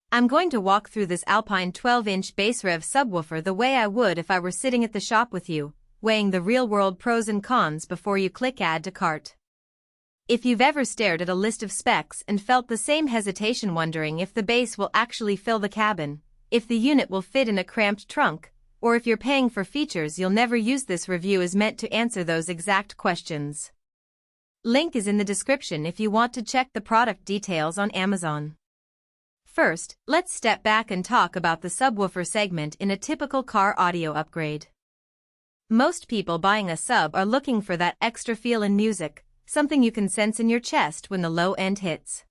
I'm going to walk through this Alpine 12-inch BassRev subwoofer the way I would if I were sitting at the shop with you, weighing the real-world pros and cons before you click Add to Cart. If you've ever stared at a list of specs and felt the same hesitation wondering if the bass will actually fill the cabin, if the unit will fit in a cramped trunk, or if you're paying for features you'll never use, this review is meant to answer those exact questions. Link is in the description if you want to check the product details on Amazon. First, let's step back and talk about the subwoofer segment in a typical car audio upgrade. Most people buying a sub are looking for that extra feel in music, something you can sense in your chest when the low end hits.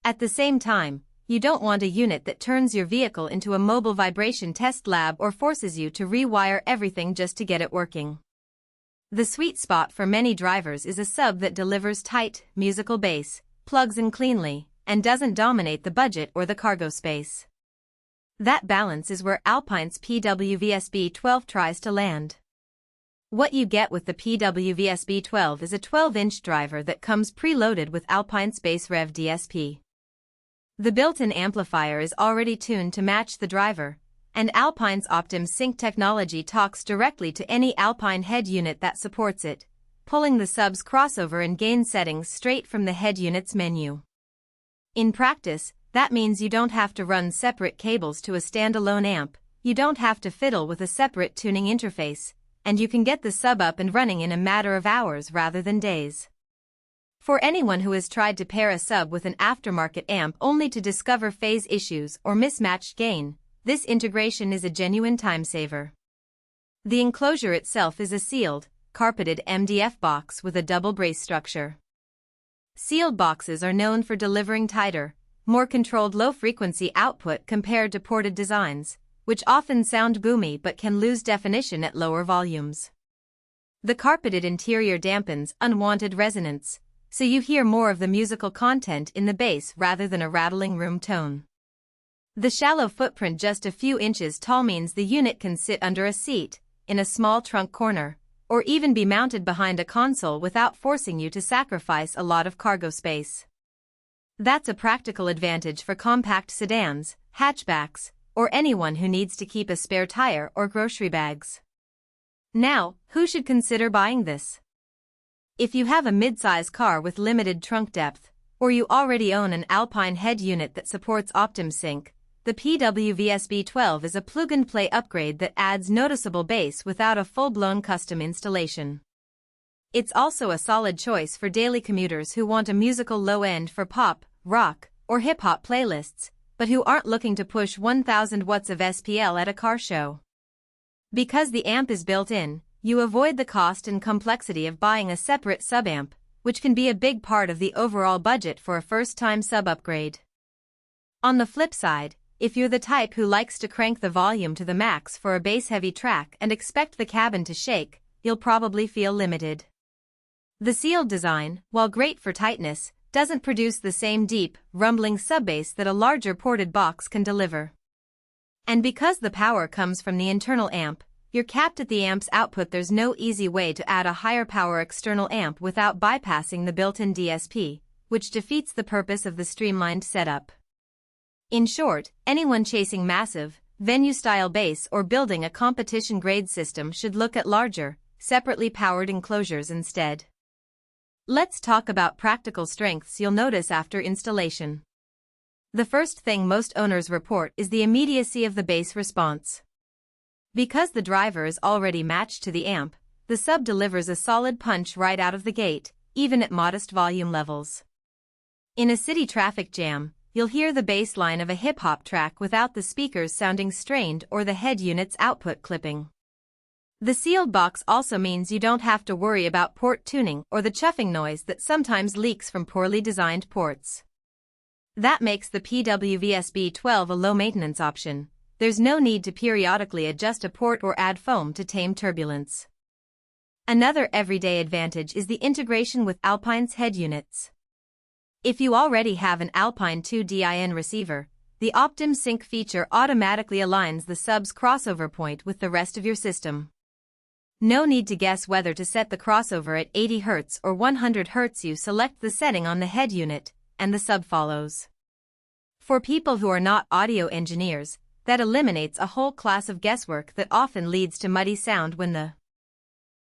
At the same time, you don't want a unit that turns your vehicle into a mobile vibration test lab or forces you to rewire everything just to get it working. The sweet spot for many drivers is a sub that delivers tight, musical bass, plugs in cleanly, and doesn't dominate the budget or the cargo space. That balance is where Alpine's PWV SB12 tries to land. What you get with the PWV SB12 is a 12-inch driver that comes preloaded with Alpine's BassRev DSP. The built-in amplifier is already tuned to match the driver, and Alpine's Optim Sync technology talks directly to any Alpine head unit that supports it, pulling the sub's crossover and gain settings straight from the head unit's menu. In practice, that means you don't have to run separate cables to a standalone amp, you don't have to fiddle with a separate tuning interface, and you can get the sub up and running in a matter of hours rather than days. For anyone who has tried to pair a sub with an aftermarket amp only to discover phase issues or mismatched gain, this integration is a genuine time saver. The enclosure itself is a sealed, carpeted MDF box with a double brace structure. Sealed boxes are known for delivering tighter, more controlled low-frequency output compared to ported designs, which often sound boomy but can lose definition at lower volumes. The carpeted interior dampens unwanted resonance, so you hear more of the musical content in the bass rather than a rattling room tone. The shallow footprint, just a few inches tall, means the unit can sit under a seat, in a small trunk corner, or even be mounted behind a console without forcing you to sacrifice a lot of cargo space. That's a practical advantage for compact sedans, hatchbacks, or anyone who needs to keep a spare tire or grocery bags. Now, who should consider buying this? If you have a mid-size car with limited trunk depth, or you already own an Alpine head unit that supports Optim Sync, the PWV SB12 is a plug-and-play upgrade that adds noticeable bass without a full-blown custom installation. It's also a solid choice for daily commuters who want a musical low-end for pop, rock, or hip-hop playlists, but who aren't looking to push 1000 watts of SPL at a car show. Because the amp is built in, you avoid the cost and complexity of buying a separate sub-amp, which can be a big part of the overall budget for a first-time sub-upgrade. On the flip side, if you're the type who likes to crank the volume to the max for a bass-heavy track and expect the cabin to shake, you'll probably feel limited. The sealed design, while great for tightness, doesn't produce the same deep, rumbling sub-bass that a larger ported box can deliver. And because the power comes from the internal amp, you're capped at the amp's output. There's no easy way to add a higher power external amp without bypassing the built-in DSP, which defeats the purpose of the streamlined setup. In short, anyone chasing massive, venue-style bass or building a competition-grade system should look at larger, separately powered enclosures instead. Let's talk about practical strengths you'll notice after installation. The first thing most owners report is the immediacy of the bass response. Because the driver is already matched to the amp, the sub delivers a solid punch right out of the gate, even at modest volume levels. In a city traffic jam, you'll hear the bass line of a hip-hop track without the speakers sounding strained or the head unit's output clipping. The sealed box also means you don't have to worry about port tuning or the chuffing noise that sometimes leaks from poorly designed ports. That makes the PWV SB12 a low-maintenance option. There's no need to periodically adjust a port or add foam to tame turbulence. Another everyday advantage is the integration with Alpine's head units. If you already have an Alpine 2DIN receiver, the Optim Sync feature automatically aligns the sub's crossover point with the rest of your system. No need to guess whether to set the crossover at 80 Hz or 100 Hz. You select the setting on the head unit, and the sub follows. For people who are not audio engineers, that eliminates a whole class of guesswork that often leads to muddy sound when the